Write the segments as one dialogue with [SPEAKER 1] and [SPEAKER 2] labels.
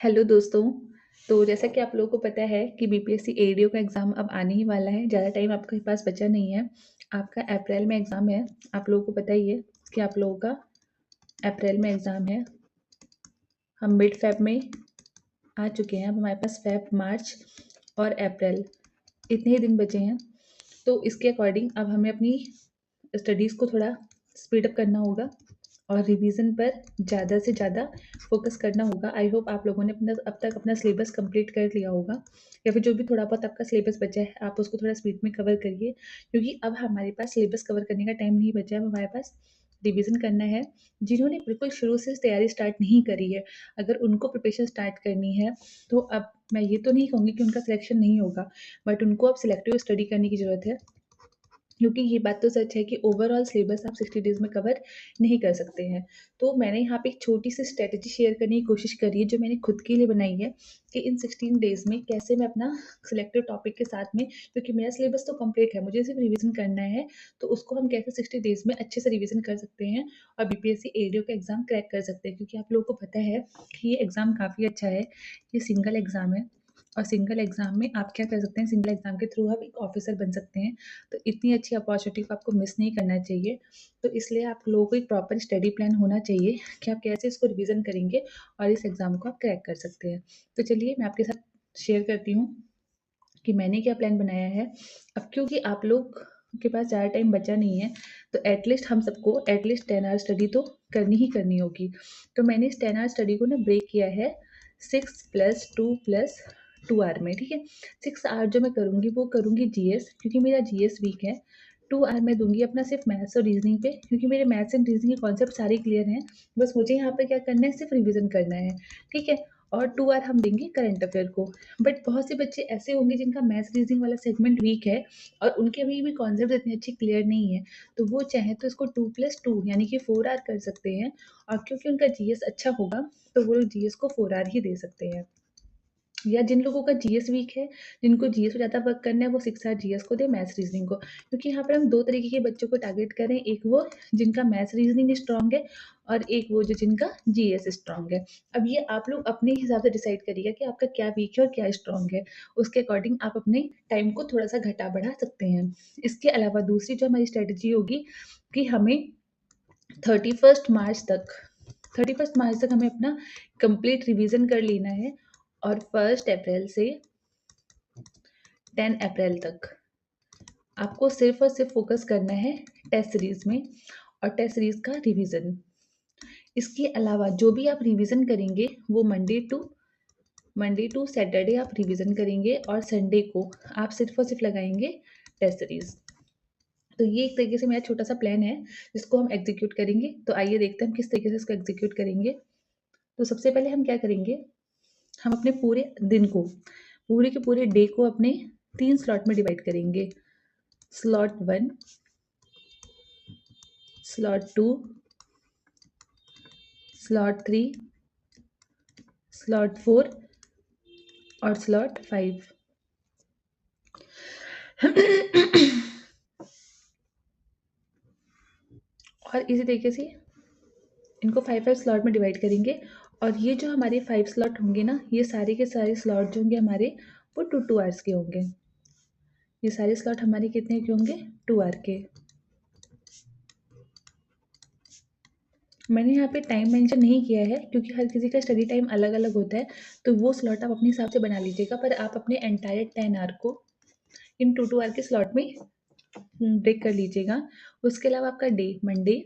[SPEAKER 1] Hello दोस्तों। तो जैसा कि आप लोगों को पता है कि बीपीएससी एडीओ का एग्ज़ाम अब आने ही वाला है। ज़्यादा टाइम आपके पास बचा नहीं है। आपका अप्रैल में एग्ज़ाम है। आप लोगों को पता ही है कि आप लोगों का अप्रैल में एग्ज़ाम है। हम मिड फेब में आ चुके हैं। अब हमारे पास फेब, मार्च और अप्रैल इतने ही दिन बचे हैं। तो इसके अकॉर्डिंग अब हमें अपनी स्टडीज़ को थोड़ा स्पीड अप करना होगा और रिवीजन पर ज़्यादा से ज़्यादा फोकस करना होगा। आई होप आप लोगों ने अपना अब तक अपना सिलेबस कंप्लीट कर लिया होगा, या फिर जो भी थोड़ा बहुत आपका सिलेबस बचा है आप उसको थोड़ा स्पीड में कवर करिए, क्योंकि अब हमारे पास सिलेबस कवर करने का टाइम नहीं बचा है। अब हमारे पास रिवीजन करना है। जिन्होंने बिल्कुल शुरू से तैयारी स्टार्ट नहीं करी है, अगर उनको प्रिपरेशन स्टार्ट करनी है तो अब मैं ये तो नहीं कहूँगी कि उनका सिलेक्शन नहीं होगा, बट उनको अब सिलेक्टिव स्टडी करने की ज़रूरत है, क्योंकि ये बात तो सच है कि ओवरऑल सिलेबस आप 60 डेज़ में कवर नहीं कर सकते हैं। तो मैंने यहाँ पे एक छोटी-सी स्ट्रैटेजी शेयर करने की कोशिश करी है, जो मैंने खुद के लिए बनाई है कि इन 16 डेज़ में कैसे मैं अपना सिलेक्टिव टॉपिक के साथ में, क्योंकि मेरा सिलेबस तो कंप्लीट है, मुझे सिर्फ रिवीज़न करना है, तो उसको हम कैसे 60 डेज़ में अच्छे से रिवीज़न कर सकते हैं और बीपीएससी एडीओ का एग्ज़ाम क्रैक कर सकते हैं। क्योंकि आप लोगों को पता है कि ये एग्ज़ाम काफ़ी अच्छा है, ये सिंगल एग्ज़ाम है और सिंगल एग्ज़ाम में आप क्या कर सकते हैं, सिंगल एग्ज़ाम के थ्रू आप एक ऑफ़िसर बन सकते हैं। तो इतनी अच्छी अपॉर्चुनिटी को आपको मिस नहीं करना चाहिए। तो इसलिए आप लोगों को एक प्रॉपर स्टडी प्लान होना चाहिए कि आप कैसे इसको रिवीजन करेंगे और इस एग्ज़ाम को आप क्रैक कर सकते हैं। तो चलिए मैं आपके साथ शेयर करती हूँ कि मैंने क्या प्लान बनाया है। अब क्योंकि आप लोग के पास ज़्यादा टाइम बचा नहीं है, तो एटलीस्ट हम सबको एटलीस्ट 10 आवर स्टडी तो करनी ही करनी होगी। तो मैंने इस 10 आवर स्टडी को ना ब्रेक किया है 6 + 2 + 2 आवर में, ठीक है? 6 आवर जो मैं करूँगी वो करूँगी जीएस, क्योंकि मेरा जीएस वीक है। 2 आवर मैं दूँगी अपना सिर्फ मैथ्स और रीज़निंग पे, क्योंकि मेरे मैथ्स एंड रीज़निंग के कॉन्सेप्ट सारे क्लियर हैं। बस मुझे यहाँ पे क्या करना है, सिर्फ रिवीजन करना है, ठीक है? और 2 आवर हम देंगे करंट अफेयर को। बट बहुत से बच्चे ऐसे होंगे जिनका मैथ्स रीजनिंग वाला सेगमेंट वीक है और उनके अभी भी कॉन्सेप्ट इतने अच्छे क्लियर नहीं है, तो वो चाहे तो इसको 2 + 2 यानी कि 4 आवर कर सकते हैं। और क्योंकि उनका जीएस अच्छा होगा, तो वो लोग जीएस को 4 आवर ही दे सकते हैं। या जिन लोगों का जीएस वीक है, जिनको जीएस पे ज़्यादा वर्क करना है, वो 6 आवर जीएस को दें, मैथ्स रीजनिंग को। क्योंकि यहाँ पर हम 2 तरीके के बच्चों को टारगेट कर रहे हैं, एक वो जिनका मैथ्स रीजनिंग स्ट्रॉन्ग है और एक वो जो जिनका जीएस स्ट्रॉन्ग है। अब ये आप लोग अपने हिसाब से डिसाइड करिएगा कि आपका क्या वीक है और क्या स्ट्रॉन्ग है। उसके अकॉर्डिंग आप अपने टाइम को थोड़ा-सा घटा-बढ़ा सकते हैं। इसके अलावा दूसरी जो हमारी स्ट्रैटेजी होगी कि हमें 31 मार्च तक 31 मार्च तक हमें अपना कंप्लीट रिवीजन कर लेना है और 1 अप्रैल से 10 अप्रैल तक आपको सिर्फ और सिर्फ फोकस करना है टेस्ट सीरीज में और टेस्ट सीरीज का रिवीजन। इसके अलावा जो भी आप रिवीजन करेंगे वो मंडे टू सैटरडे आप रिवीजन करेंगे और संडे को आप सिर्फ और सिर्फ लगाएंगे टेस्ट सीरीज। तो ये एक तरीके से मेरा छोटा सा प्लान है जिसको हम एग्जीक्यूट करेंगे। तो आइए देखते हैं हम किस तरीके से इसको एग्जीक्यूट करेंगे। तो सबसे पहले हम क्या करेंगे, हम अपने पूरे दिन को, पूरे के पूरे डे को अपने 3 स्लॉट में डिवाइड करेंगे। स्लॉट 1, स्लॉट 2, स्लॉट 3, स्लॉट 4 और स्लॉट 5। और इसी तरीके से इनको 5-5 स्लॉट में डिवाइड करेंगे। और ये जो हमारे 5 स्लॉट होंगे ना, ये सारे के सारे स्लॉट जो होंगे हमारे वो 2-2 आवर्स के होंगे। ये सारे स्लॉट हमारे कितने के होंगे, 2 आवर के। मैंने यहाँ पे टाइम मेंशन नहीं किया है क्योंकि हर किसी का स्टडी टाइम अलग-अलग होता है, तो वो स्लॉट आप अपने हिसाब से बना लीजिएगा, पर आप अपने एंटायर 10 आवर को इन 2-2 आवर के स्लॉट में ब्रेक कर लीजिएगा। उसके अलावा आपका day Monday,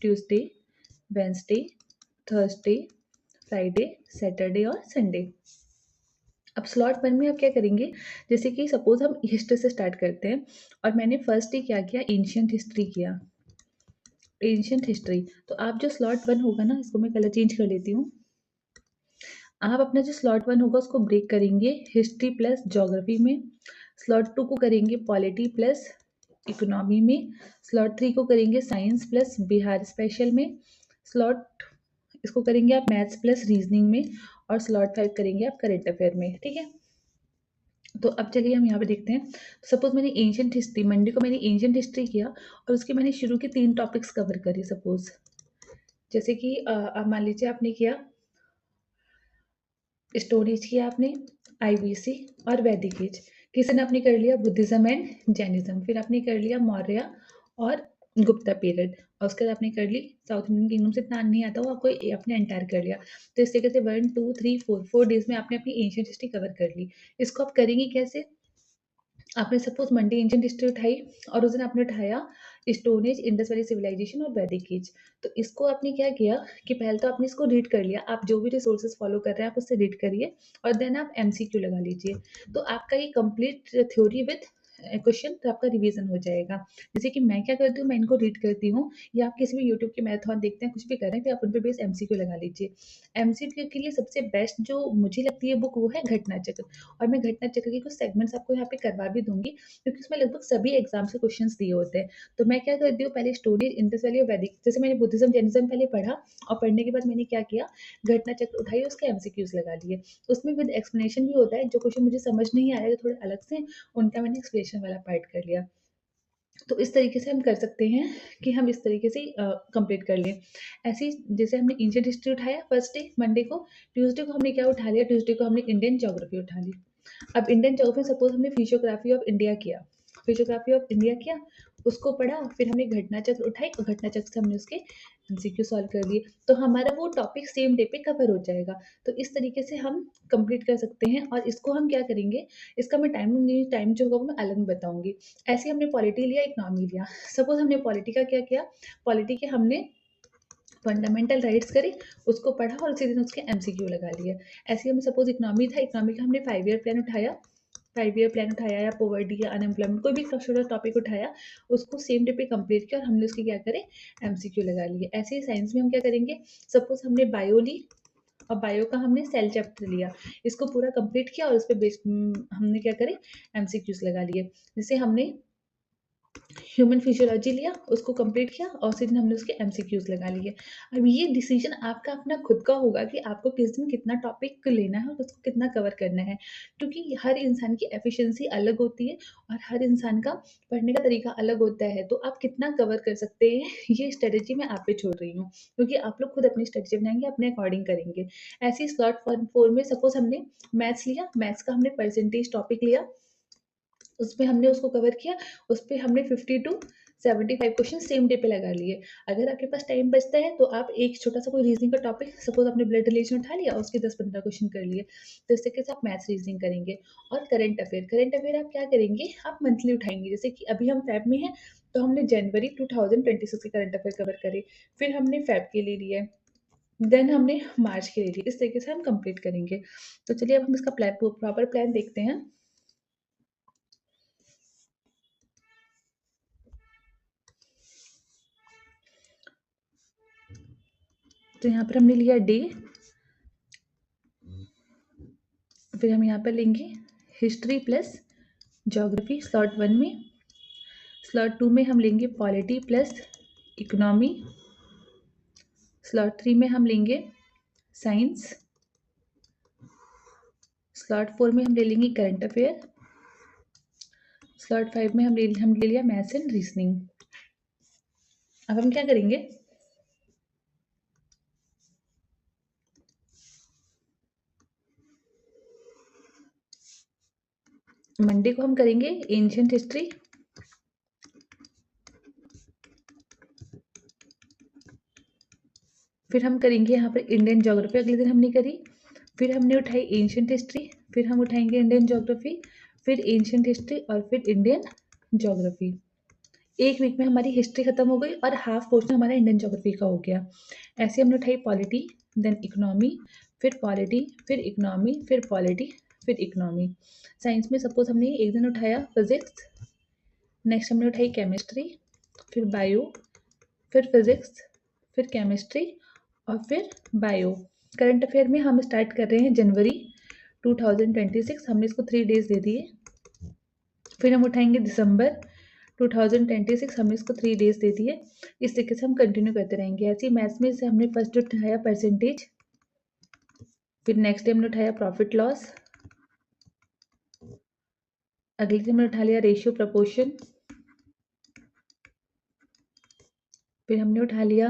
[SPEAKER 1] Tuesday, Wednesday, Thursday, Friday, Saturday और संडे। अब स्लॉट 1 में आप क्या करेंगे, जैसे कि सपोज़ हम हिस्ट्री से स्टार्ट करते हैं और मैंने फर्स्ट डे क्या किया, एंशिएंट हिस्ट्री किया। एंशिएंट हिस्ट्री, तो आप जो स्लॉट 1 होगा ना, इसको मैं कलर चेंज कर लेती हूँ। आप अपना जो स्लॉट 1 होगा उसको ब्रेक करेंगे हिस्ट्री प्लस ज्योग्राफी में, स्लॉट 2 को करेंगे पॉलिटी प्लस इकोनॉमी में, स्लॉट 3 को करेंगे साइंस प्लस बिहार स्पेशल में, स्लॉट इसको करेंगे आप मैथ्स प्लस रीजनिंग में और स्लॉट 5 करेंगे आप करंट अफेयर में, ठीक है? तो अब चलिए हम यहाँ पे देखते हैं। सपोज़ मैंने एंशिएंट हिस्ट्री, मंडे को मैंने एंशिएंट हिस्ट्री किया और उसके मैंने शुरू के 3 टॉपिक्स कवर करे सपोज़। जैसे कि अब मान लीजिए आपने किया स्टोन एज किया आपने, आईबीसी और वैदिक एज। किसी ने आपने कर लिया बुद्धिज्म एंड जैनिज्म। फिर आपने कर लिया मौर्य और गुप्ता पीरियड। और उसके बाद आपने कर ली साउथ इंडियन किंगडम से इतना नहीं आता, वो आपको आपने एंटायर कर लिया। तो इस तरीके से 1 2 3 4 4 डेज में आपने अपनी एंशियंट हिस्ट्री कवर कर ली। इसको आप करेंगे कैसे? आपने सपोज मंडे एंशियंट हिस्ट्री उठाई और उस दिन आपने उठाया stone age, Indus valley civilisation और वैदिक एज। तो इसको आपने क्या किया कि पहले तो आपने इसको रीड कर लिया। आप जो भी रिसोर्सेज फॉलो कर रहे हैं आप उससे रीड करिए और देन आप एमसीक्यू लगा लीजिए। तो आपका ये कंप्लीट थ्योरी विद क्वेश्चन तो आपका रिवीजन हो जाएगा। जैसे कि मैं क्या करती हूँ, मैं इनको रीड करती हूँ, या आप किसी भी यूट्यूब के मैराथन देखते हैं, कुछ भी कर रहे हैं, फिर आप उन पे बेस एमसीक्यू लगा लीजिए। एमसीक्यू के लिए सबसे बेस्ट जो मुझे लगती है बुक वो है घटना चक्र। और मैं घटना चक्र के कुछ सेगमेंट्स आपको यहाँ पे करवा भी दूंगी, क्योंकि उसमें लगभग सभी एग्जाम से क्वेश्चंस दिए होते हैं। तो मैं क्या करती हूँ, पहले स्टोरी इंडस वैली और वैदिक, जैसे मैंने बुद्धिज्म जैनिज्म पहले पढ़ा, और पढ़ने के बाद मैंने क्या किया, घटना चक्र उठाई, उसके एमसीक्यूज लगा लिए। उसमें विद एक्सप्लेनेशन भी होता है, जो क्वेश्चन मुझे समझ नहीं आया जो थोड़े अलग से, उनका मैंने एक्सप्लेनेशन वाला पार्ट कर लिया। तो इस तरीके से हम कर सकते हैं कि हम इस तरीके से कंप्लीट कर लें। ऐसे ही जैसे हमने एंशिएंट हिस्ट्री उठाया फर्स्ट डे मंडे को, ट्यूसडे को हमने क्या उठा लिया, ट्यूसडे को हमने इंडियन ज्योग्राफी उठा ली। अब इंडियन ज्योग्राफी सपोज हमने फिजियोग्राफी ऑफ इंडिया किया, फिजियोग्राफी ऑफ इंडिया किया, उसको पढ़ा, फिर हमने घटना चक्र उठाई और घटना चक्र से हमने उसके एमसीक्यू सॉल्व कर लिए। तो हमारा वो टॉपिक सेम डे पे कवर हो जाएगा। तो इस तरीके से हम कंप्लीट कर सकते हैं। और इसको हम क्या करेंगे, इसका मैं टाइम जो होगा वो मैं अलग में बताऊंगी। ऐसे हमने पॉलिटी लिया, इकोनॉमी लिया। सपोज हमने पॉलिटी का क्या किया, पॉलिटी के हमने फंडामेंटल राइट्स करे, उसको पढ़ा और उसी दिन उसके एमसीक्यू लगा लिए। ऐसे ही हमें सपोज इकोनॉमी था, इकोनॉमी का हमने 5 ईयर प्लान उठाया, 5 ईयर प्लान उठाया, या पॉवर्टी या अनएम्प्लॉयमेंट, कोई भी छोटा टॉपिक उठाया, उसको सेम डे पे कंप्लीट किया और हमने उसके क्या करे, एमसीक्यू लगा लिए। ऐसे ही साइंस में हम क्या करेंगे, सपोज हमने बायो ली और बायो का हमने सेल चैप्टर लिया, इसको पूरा कंप्लीट किया और उस पर हमने क्या करे, एमसीक्यूज लगा लिए। जैसे हमने ह्यूमन फिजियोलॉजी लिया, उसको कंप्लीट किया और उसी दिन हमने उसके एमसीक्यूज लगा लिए। अब ये डिसीजन आपका अपना खुद का होगा कि आपको किस दिन कितना टॉपिक लेना है और उसको कितना कवर करना है, क्योंकि हर इंसान की एफिशिएंसी अलग होती है और हर इंसान का पढ़ने का तरीका अलग होता है। तो आप कितना कवर कर सकते हैं, ये स्ट्रेटेजी मैं आप पे छोड़ रही हूँ, क्योंकि आप लोग खुद अपनी स्ट्रेटेजी बनाएंगे, अपने अकॉर्डिंग करेंगे। ऐसे ही स्लॉट 4 में सपोज हमने मैथ्स लिया, मैथ्स का हमने परसेंटेज टॉपिक लिया, उसपे हमने उसको कवर किया, उसपे हमने 50 टू 75 क्वेश्चन सेम डे पे लगा लिए। अगर आपके पास टाइम बचता है तो आप एक छोटा सा कोई रीजनिंग का टॉपिक, सपोज आपने ब्लड रिलेशन उठा लिया, उसके 10-15 क्वेश्चन कर लिए, तो इस तरीके से आप मैथ्स रीजनिंग करेंगे। और करंट अफेयर आप क्या करेंगे, आप मंथली उठाएंगे। जैसे कि अभी हम फेब में हैं, तो हमने जनवरी 2026 के करंट अफेयर कवर करे, फिर हमने फेब के ले लिए, देन हमने मार्च के ले लिए। इस तरीके से हम कंप्लीट करेंगे। तो चलिए अब हम इसका प्रॉपर प्लान देखते हैं। तो यहाँ पर हमने लिया डे, फिर हम यहाँ पर लेंगे हिस्ट्री प्लस ज्योग्राफी स्लॉट 1 में, स्लॉट 2 में हम लेंगे पॉलिटी प्लस इकोनॉमी, स्लॉट 3 में हम लेंगे साइंस, स्लॉट 4 में हम ले लेंगे करंट अफेयर, स्लॉट 5 में हम ले लिया मैथ्स एंड रीजनिंग। अब हम क्या करेंगे, मंडे को हम करेंगे एंशियंट हिस्ट्री, फिर हम करेंगे यहाँ पर इंडियन ज्योग्राफी, अगले दिन हमने करी, फिर हमने उठाई एंशियंट हिस्ट्री, फिर हम उठाएंगे इंडियन ज्योग्राफी, फिर एंशियंट हिस्ट्री और फिर इंडियन ज्योग्राफी। एक वीक में हमारी हिस्ट्री खत्म हो गई और हाफ पोर्शन हमारा इंडियन ज्योग्राफी का हो गया। ऐसे हमने उठाई पॉलिटी, देन इकोनॉमी, फिर पॉलिटी, फिर इकोनॉमी, फिर पॉलिटी, फिर इकोनॉमी। साइंस में सपोज हमने एक दिन उठाया फिजिक्स, नेक्स्ट हमने उठाई केमिस्ट्री, फिर बायो, फिर फिजिक्स, फिर केमिस्ट्री और फिर बायो। करंट अफेयर में हम स्टार्ट कर रहे हैं जनवरी 2026, हमने इसको 3 डेज दे दिए। फिर हम उठाएंगे दिसंबर 2026, हमने इसको 3 डेज दे दिए। इस तरीके से हम कंटिन्यू करते रहेंगे। ऐसे ही मैथ्स में से हमने फर्स्ट उठाया परसेंटेज, फिर नेक्स्ट डे हमने उठाया प्रॉफिट लॉस, अगले दिन हमने उठा लिया रेशियो प्रपोर्शन, फिर हमने उठा लिया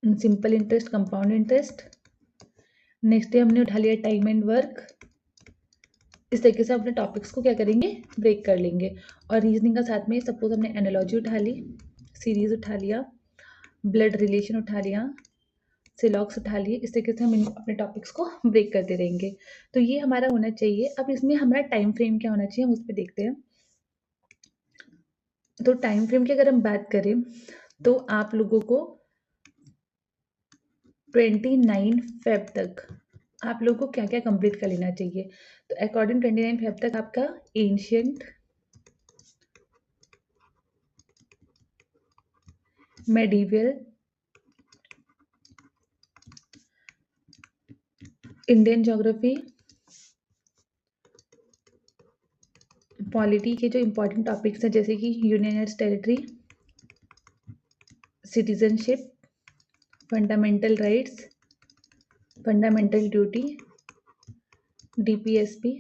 [SPEAKER 1] simple interest compound interest, next day हमने उठा लिया टाइम एंड वर्क। इस तरीके से अपने टॉपिक्स को क्या करेंगे, ब्रेक कर लेंगे। और रीजनिंग का साथ में सपोज हमने एनालॉजी उठा ली, सीरीज उठा लिया, ब्लड रिलेशन उठा लिया, सिलॉक्स उठा लिए। इस तरीके से हम अपने टॉपिक्स को ब्रेक करते रहेंगे। तो ये हमारा होना चाहिए। अब इसमें हमारा टाइम फ्रेम क्या होना चाहिए, हम उस पर देखते हैं। तो टाइम फ्रेम की अगर हम बात करें तो आप लोगों को 29 फेब तक आप लोगों को क्या क्या कंप्लीट कर लेना चाहिए। तो अकॉर्डिंग 29 फेब तक आपका ancient, medieval, Indian geography, polity के जो इम्पोर्टेंट टॉपिक्स हैं जैसे कि union territory, citizenship, fundamental rights, fundamental duty, DPSP.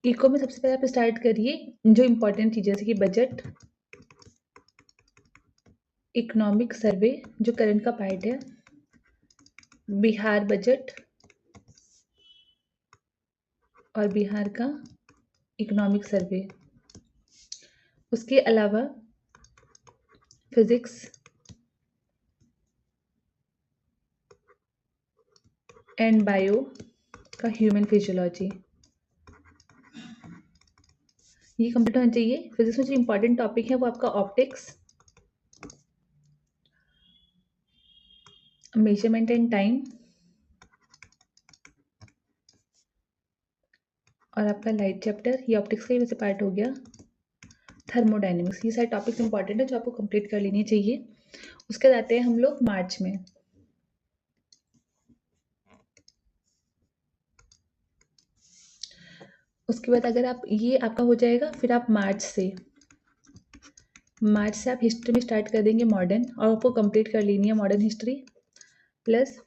[SPEAKER 1] Eco में सबसे पहले आप स्टार्ट करिए जो इम्पोर्टेंट चीज़ें जैसे कि बजट, इकोनॉमिक सर्वे जो करंट का पार्ट है, बिहार बजट और बिहार का इकोनॉमिक सर्वे। उसके अलावा फिजिक्स एंड बायो का ह्यूमन फिजियोलॉजी, ये कंप्लीट होना चाहिए। फिजिक्स में जो इम्पोर्टेंट टॉपिक है वो आपका ऑप्टिक्स, मेजरमेंट एंड टाइम, और आपका लाइट चैप्टर, ये ऑप्टिक्स का ही वैसे पार्ट हो गया, थर्मोडाइनमिक्स। ये सारे टॉपिक्स इंपॉर्टेंट है जो आपको कंप्लीट कर लेनी चाहिए। उसके बाद आते हैं हम लोग मार्च में। उसके बाद अगर आप ये आपका हो जाएगा, फिर आप मार्च से आप हिस्ट्री में स्टार्ट कर देंगे मॉडर्न, और आपको कंप्लीट कर लेनी है modern history plus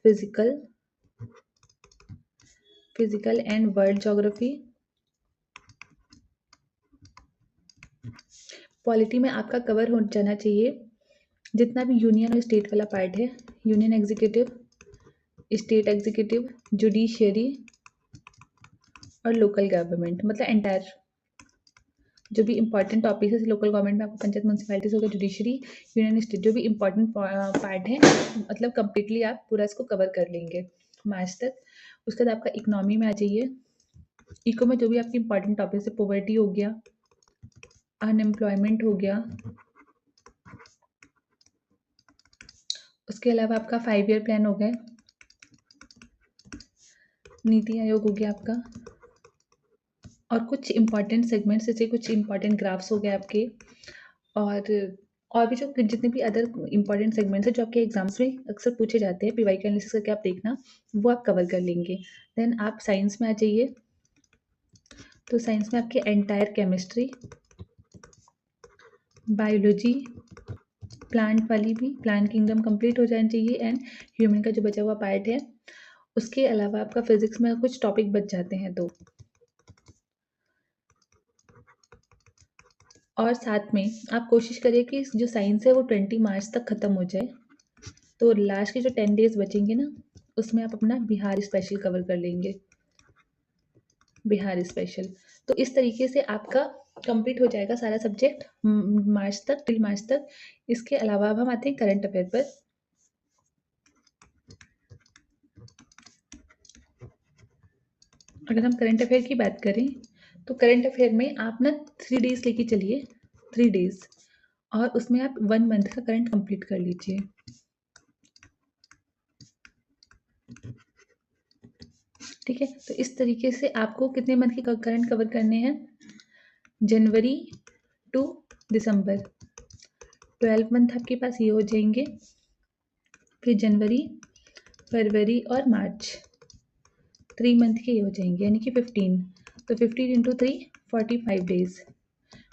[SPEAKER 1] physical and world geography. Polity में आपका कवर हो जाना चाहिए जितना भी यूनियन और स्टेट वाला पार्ट है, union executive, state executive, judiciary और लोकल गवर्नमेंट, मतलब एंटायर जो भी इंपॉर्टेंट टॉपिक है। लोकल गवर्नमेंट में आपको पंचायत, म्यूनसिपैलिटीज होगा, जुडिशरी, यूनियन स्टेट, जो भी इंपॉर्टेंट पार्ट है मतलब कंप्लीटली आप पूरा इसको कवर कर लेंगे मार्च तक। उसके बाद आपका इकोनॉमी में आ जाइए। इको में जो भी आपकी इंपॉर्टेंट टॉपिक है, पॉवर्टी हो गया, अनएम्प्लॉयमेंट हो गया, उसके अलावा आपका 5 ईयर प्लान हो गया, नीति आयोग हो गया आपका, और कुछ इंपॉर्टेंट सेगमेंट्स जैसे कुछ इंपॉर्टेंट ग्राफ्स हो गए आपके, और भी जो जितने भी अदर इंपॉर्टेंट सेगमेंट्स हैं जो आपके एग्जाम्स में अक्सर पूछे जाते हैं, पीवाई का एनालिसिस करके आप देखना, वो आप कवर कर लेंगे। देन आप साइंस में आ जाइए। तो साइंस में आपके एंटायर केमिस्ट्री, बायोलॉजी, प्लांट वाली भी, प्लांट किंगडम कंप्लीट हो जाना चाहिए, एंड ह्यूमन का जो बचा हुआ पार्ट है। उसके अलावा आपका फिजिक्स में कुछ टॉपिक बच जाते हैं तो, और साथ में आप कोशिश करिए कि जो साइंस है वो 20 मार्च तक ख़त्म हो जाए। तो लास्ट के जो 10 डेज बचेंगे ना, उसमें आप अपना बिहार स्पेशल कवर कर लेंगे, बिहार स्पेशल। तो इस तरीके से आपका कंप्लीट हो जाएगा सारा सब्जेक्ट मार्च तक, टिल मार्च तक। इसके अलावा अब हम आते हैं करंट अफेयर पर। अगर हम करंट अफेयर की बात करें तो करंट अफेयर में आप ना 3 डेज लेके चलिए, 3 डेज, और उसमें आप 1 मंथ का करंट कंप्लीट कर लीजिए। ठीक है, तो इस तरीके से आपको कितने मंथ के करंट कवर करने हैं, जनवरी टू दिसंबर, 12 मंथ आपके पास ये हो जाएंगे। फिर जनवरी, फरवरी और मार्च 3 मंथ के ये हो जाएंगे, यानी कि 15। तो 15 इंटू 3 45 डेज,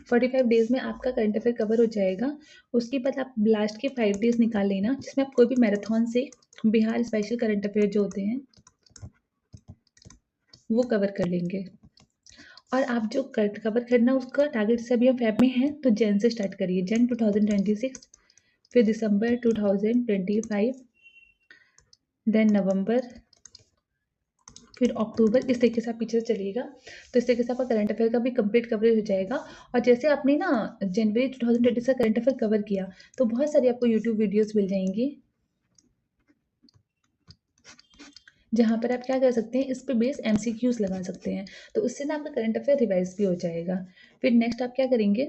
[SPEAKER 1] 45 डेज में आपका करंट अफेयर कवर हो जाएगा। उसके बाद आप लास्ट के 5 डेज निकाल लेना जिसमें आप कोई भी मैराथन से बिहार स्पेशल करंट अफेयर जो होते हैं वो कवर कर लेंगे। और आप जो कवर करना उसका टारगेट से अभी हम फेब में हैं तो जैन से स्टार्ट करिए, जैन 2026, फिर दिसंबर 2025, देन नवंबर, फिर अक्टूबर, इस तरीके से आप पीछे से चलिएगा, तो इस तरीके से आपका करंट अफेयर का भी कंप्लीट कवरेज हो जाएगा। और जैसे आपने ना जनवरी 2020 का करंट अफेयर कवर किया, तो बहुत सारी आपको यूट्यूब वीडियोस मिल जाएंगी, जहाँ पर आप क्या कर सकते हैं, इस पे बेस एमसीक्यूज लगा सकते हैं, तो उससे ना आपका करंट अफेयर रिवाइज भी हो जाएगा। फिर नेक्स्ट आप क्या करेंगे,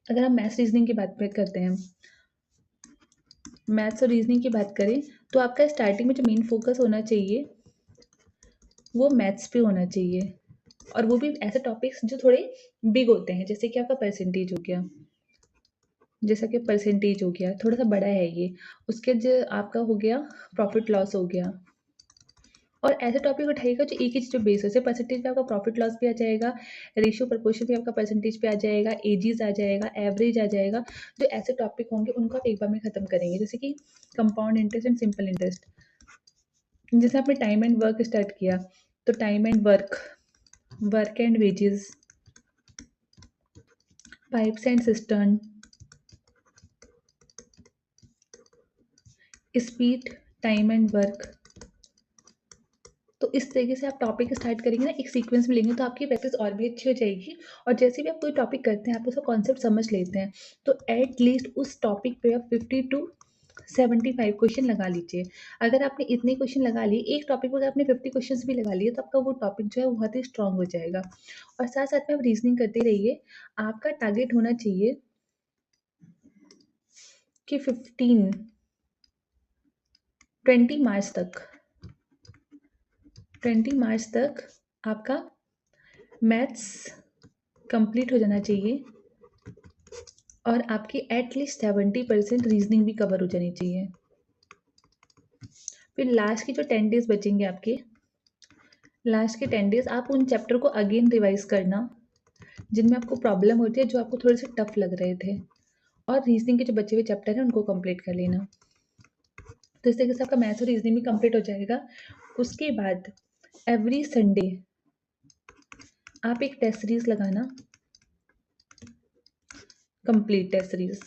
[SPEAKER 1] अगर हम मैथ्स रीजनिंग की बात करते हैं, मैथ्स और रीजनिंग की बात करें, तो आपका स्टार्टिंग में जो मेन फोकस होना चाहिए वो मैथ्स पे होना चाहिए, और वो भी ऐसे टॉपिक्स जो थोड़े बिग होते हैं, जैसे कि आपका परसेंटेज हो गया, जैसा कि परसेंटेज हो गया, थोड़ा सा बड़ा है ये। उसके जो आपका हो गया प्रॉफिट लॉस हो गया, और ऐसे टॉपिक उठाइएगा जो एक ही चीज़ पे बेस है, जैसे परसेंटेज पे आपका प्रॉफिट लॉस भी आ जाएगा, रेशियो प्रपोर्शन भी आपका परसेंटेज पे आ जाएगा, एजीज आ जाएगा, एवरेज आ जाएगा। जो ऐसे टॉपिक होंगे उनको आप एक बार में खत्म करेंगे, जैसे कि compound interest and simple interest. जैसे आपने टाइम एंड वर्क स्टार्ट किया, तो time and work, work and wages, pipes and cistern, speed, time and work. तो इस तरीके से आप टॉपिक स्टार्ट करेंगे ना, एक सीक्वेंस में लेंगे, तो आपकी प्रैक्टिस और भी अच्छी हो जाएगी। और जैसे भी आप कोई टॉपिक करते हैं, आप उसका कॉन्सेप्ट समझ लेते हैं, तो एट लीस्ट उस टॉपिक पे आप 50 टू 75 क्वेश्चन लगा लीजिए। अगर आपने इतने क्वेश्चन लगा लिए, एक टॉपिक पर अगर आपने 50 क्वेश्चन भी लगा लिए, तो आपका वो टॉपिक जो है वो बहुत ही स्ट्रांग हो जाएगा। और साथ साथ में आप रीजनिंग करते रहिए। आपका टारगेट होना चाहिए कि 20 मार्च तक, 20 मार्च तक आपका मैथ्स कंप्लीट हो जाना चाहिए, और आपकी एटलीस्ट 70% रीजनिंग भी कवर हो जानी चाहिए। फिर लास्ट के जो 10 डेज बचेंगे आपके, लास्ट के 10 डेज आप उन चैप्टर को अगेन रिवाइज करना जिनमें आपको प्रॉब्लम होती है, जो आपको थोड़े से टफ लग रहे थे, और रीजनिंग के जो बचे हुए चैप्टर हैं उनको कंप्लीट कर लेना। तो इस तरीके से आपका मैथ्स और रीजनिंग भी कंप्लीट हो जाएगा। उसके बाद एवरी संडे आप एक टेस्ट सीरीज लगाना, कंप्लीट टेस्ट सीरीज।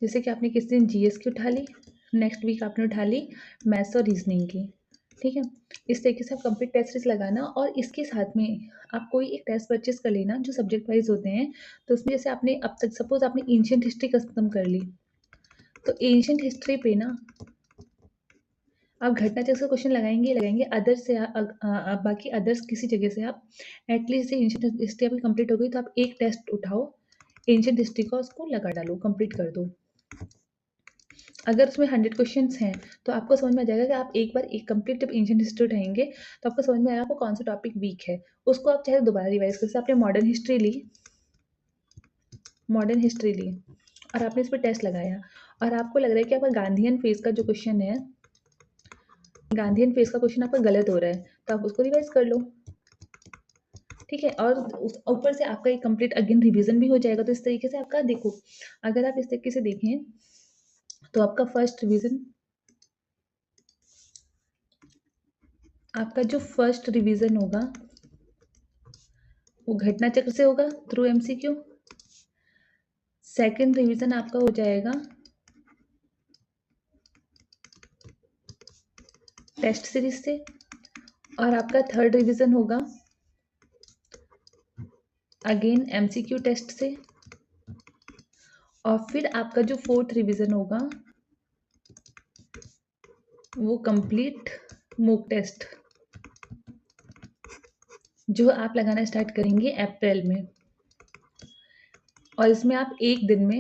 [SPEAKER 1] जैसे कि आपने किस दिन जीएस की उठा ली, नेक्स्ट वीक आपने उठा ली मैथ्स और रीजनिंग की, ठीक है। इस तरीके से आप कंप्लीट टेस्ट सीरीज लगाना, और इसके साथ में आप कोई एक टेस्ट परचेज कर लेना जो सब्जेक्ट वाइज होते हैं। तो उसमें जैसे आपने अब तक सपोज आपने एंशियंट हिस्ट्री खत्म कर ली, तो एंशियंट हिस्ट्री पे ना आप घटना चक्र से क्वेश्चन लगाएंगे लगाएंगे, अदर्स से बाकी अदर्स किसी जगह से आप एटलीस्ट एंशियंट हिस्ट्री आपकी कंप्लीट हो गई, तो आप एक टेस्ट उठाओ एंशियंट हिस्ट्री का, उसको लगा डालो, कंप्लीट कर दो। अगर उसमें 100 क्वेश्चंस हैं, तो आपको समझ में आ जाएगा कि आप एक बार एक कंप्लीट जब एंशियंट हिस्ट्री उठाएंगे, तो आपको समझ में आएगा आपको कौन सा टॉपिक वीक है, उसको आप चाहे दोबारा रिवाइज कर सकते। आपने मॉडर्न हिस्ट्री ली, मॉडर्न हिस्ट्री ली, और आपने इस पर टेस्ट लगाया, और आपको लग रहा है कि आपका गांधीयन फेज का जो क्वेश्चन है, गांधीयन फेज का क्वेश्चन आपका गलत हो रहा है, तो आप उसको रिवाइज कर लो, ठीक है। और ऊपर से आपका एक कंप्लीट अगेन रिवीजन भी हो जाएगा। तो इस तरीके से आपका देखो, अगर आप इस तरीके से देखें, तो आपका फर्स्ट रिवीजन, आपका जो फर्स्ट रिवीजन होगा वो घटना चक्र से होगा थ्रू एमसीक्यू। सेकंड रिवीजन आपका हो जाएगा टेस्ट सीरीज से, और आपका थर्ड रिवीजन होगा अगेन एमसीक्यू टेस्ट से, और फिर आपका जो फोर्थ रिवीजन होगा वो कंप्लीट मॉक टेस्ट, जो आप लगाना स्टार्ट करेंगे अप्रैल में। और इसमें आप एक दिन में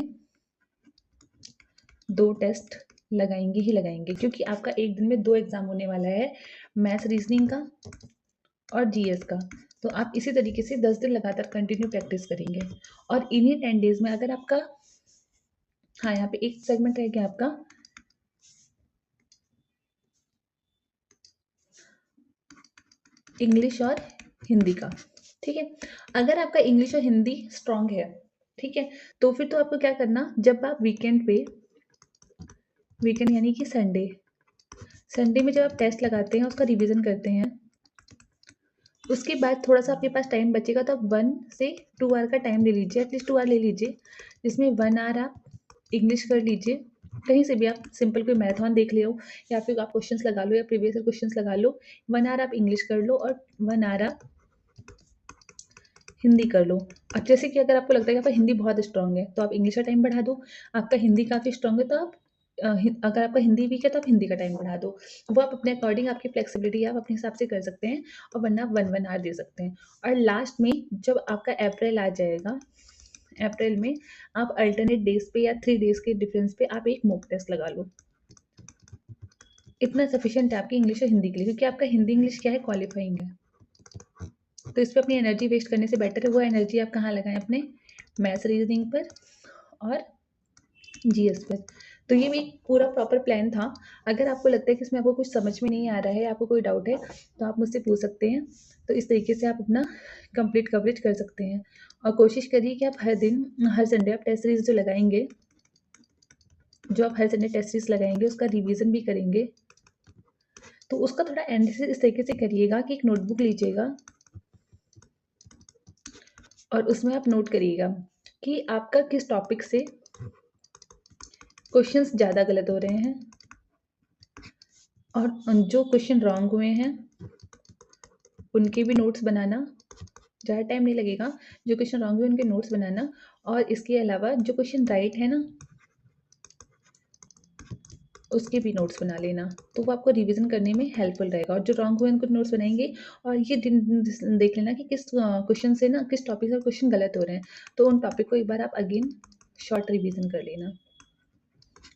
[SPEAKER 1] 2 टेस्ट लगाएंगे ही लगाएंगे, क्योंकि आपका एक दिन में 2 एग्जाम होने वाला है, मैथ्स रीजनिंग का और जीएस का। तो आप इसी तरीके से 10 दिन लगातार कंटिन्यू प्रैक्टिस करेंगे, और इन्हीं 10 डेज में अगर आपका, हाँ यहाँ पे एक सेगमेंट रह गया आपका, इंग्लिश और हिंदी का, ठीक है। अगर आपका इंग्लिश और हिंदी स्ट्रांग है, ठीक है, तो फिर तो आपको क्या करना, जब आप वीकेंड पे, वीकेंड यानी कि संडे, संडे में जब आप टेस्ट लगाते हैं, उसका रिवीजन करते हैं, उसके बाद थोड़ा सा आपके पास टाइम बचेगा, तो आप 1 से 2 आवर का टाइम ले लीजिए, एटलीस्ट 2 आवर ले लीजिए, जिसमें 1 आवर आप इंग्लिश कर लीजिए, कहीं से भी आप सिंपल कोई मैराथन देख लियो या फिर आप क्वेश्चंस लगा लो या प्रीवियस ईयर क्वेश्चंस लगा लो। 1 आवर आप इंग्लिश कर लो और 1 आवर आप हिंदी कर लो। अब जैसे कि अगर आपको लगता है कि आपका हिंदी बहुत स्ट्रांग है, तो आप इंग्लिश का टाइम बढ़ा दो। आपका हिंदी काफ़ी स्ट्रांग है, तो आप अगर आपका हिंदी वीक है, तो आप हिंदी का टाइम बढ़ा दो। वो आप अपने अकॉर्डिंग, आपकी फ्लेक्सिबिलिटी है, आप अपने हिसाब से कर सकते हैं और वरना आप 1-1 आवर दे सकते हैं। और लास्ट में जब आपका अप्रैल आ जाएगा, अप्रैल में आप अल्टरनेट डेज़ पे या 3 डेज़ के डिफरेंस पे आप एक मॉक टेस्ट लगा लो। इतना सफिशिएंट है आपकी इंग्लिश और हिंदी के लिए, क्योंकि आपका हिंदी इंग्लिश क्या है, क्वालिफाइंग है। तो इस पे अपनी एनर्जी वेस्ट करने से बेटर है वो एनर्जी आप कहाँ लगाएँ, अपने मैथ्स रीजनिंग पर और जीएस पर। तो ये भी एक पूरा प्रॉपर प्लान था। अगर आपको लगता है कि इसमें आपको कुछ समझ में नहीं आ रहा है, आपको कोई डाउट है, तो आप मुझसे पूछ सकते हैं। तो इस तरीके से आप अपना कंप्लीट कवरेज कर सकते हैं और कोशिश करिए कि आप हर दिन, हर संडे आप टेस्ट सीरीज़ जो लगाएँगे, जो आप हर संडे टेस्ट सीरीज़ लगाएँगे, उसका रिवीजन भी करेंगे। तो उसका थोड़ा एनालिसिस इस तरीके से करिएगा कि एक नोटबुक लीजिएगा और उसमें आप नोट करिएगा कि आपका किस टॉपिक से क्वेश्चंस ज़्यादा गलत हो रहे हैं और जो क्वेश्चन रॉन्ग हुए हैं उनके भी नोट्स बनाना। ज़्यादा टाइम नहीं लगेगा। जो क्वेश्चन रॉन्ग हुए उनके नोट्स बनाना और इसके अलावा जो क्वेश्चन राइट है ना, उसके भी नोट्स बना लेना। तो वो आपको रिवीजन करने में हेल्पफुल रहेगा और जो रॉन्ग हुए उनको नोट्स बनाएंगे। और ये देख लेना कि किस क्वेश्चन से ना, किस टॉपिक से क्वेश्चन गलत हो रहे हैं, तो उन टॉपिक को एक बार आप अगेन शॉर्ट रिवीजन कर लेना।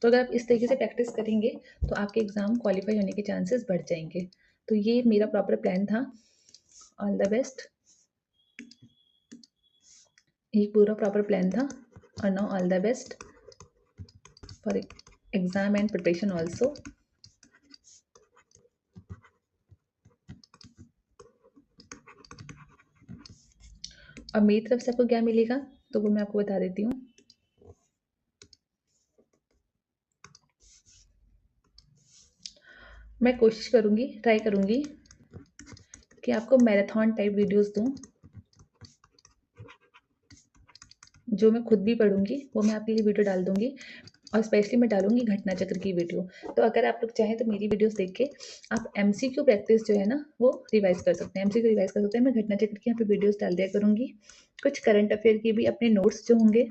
[SPEAKER 1] तो अगर आप इस तरीके से प्रैक्टिस करेंगे तो आपके एग्ज़ाम क्वालिफाई होने के चांसेस बढ़ जाएंगे। तो ये मेरा प्रॉपर प्लान था। All the best. ये पूरा प्रॉपर प्लान था और now all the best for exam and preparation also. और मेरी तरफ से आपको क्या मिलेगा, तो वो मैं आपको बता देती हूँ। मैं कोशिश करूँगी, ट्राई करूँगी कि आपको मैराथन टाइप वीडियोस दूँ, जो मैं खुद भी पढ़ूँगी, वो मैं आपके लिए वीडियो डाल दूँगी। और स्पेशली मैं डालूँगी घटना चक्र की वीडियो। तो अगर आप लोग चाहें तो मेरी वीडियोस देख के आप एमसीक्यू प्रैक्टिस जो है ना, वो रिवाइज़ कर सकते हैं, एमसीक्यू रिवाइज़ कर सकते हैं। मैं घटना चक्र की यहाँ पे वीडियोस डाल दिया करूँगी। कुछ करंट अफेयर के भी अपने नोट्स जो होंगे,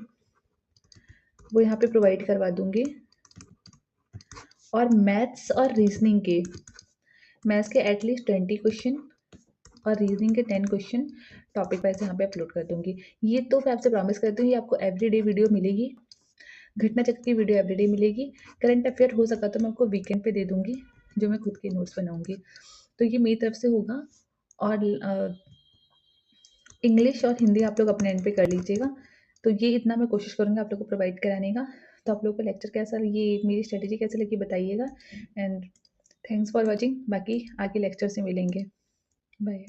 [SPEAKER 1] वो यहाँ पे प्रोवाइड करवा दूँगी। और मैथ्स और रीज़निंग के, मैथ्स के एटलीस्ट 20 क्वेश्चन और रीजनिंग के 10 क्वेश्चन टॉपिक वाइज यहाँ पे अपलोड कर दूँगी। ये तो मैं आपसे प्रॉमिस करती हूँ, ये आपको एवरीडे वीडियो मिलेगी। घटना चक्र की वीडियो एवरीडे मिलेगी। करंट अफेयर हो सका तो मैं आपको वीकेंड पे दे दूँगी, जो मैं खुद के नोट्स बनाऊँगी। तो ये मेरी तरफ से होगा। और इंग्लिश और हिंदी आप लोग अपने एंड पे कर लीजिएगा। तो ये इतना मैं कोशिश करूँगी आप लोग को प्रोवाइड कराने का। तो आप लोग को लेक्चर कैसा, ये मेरी स्ट्रेटेजी कैसी लगी बताइएगा। And thanks for watching. बाकी आगे लेक्चर से मिलेंगे। बाय।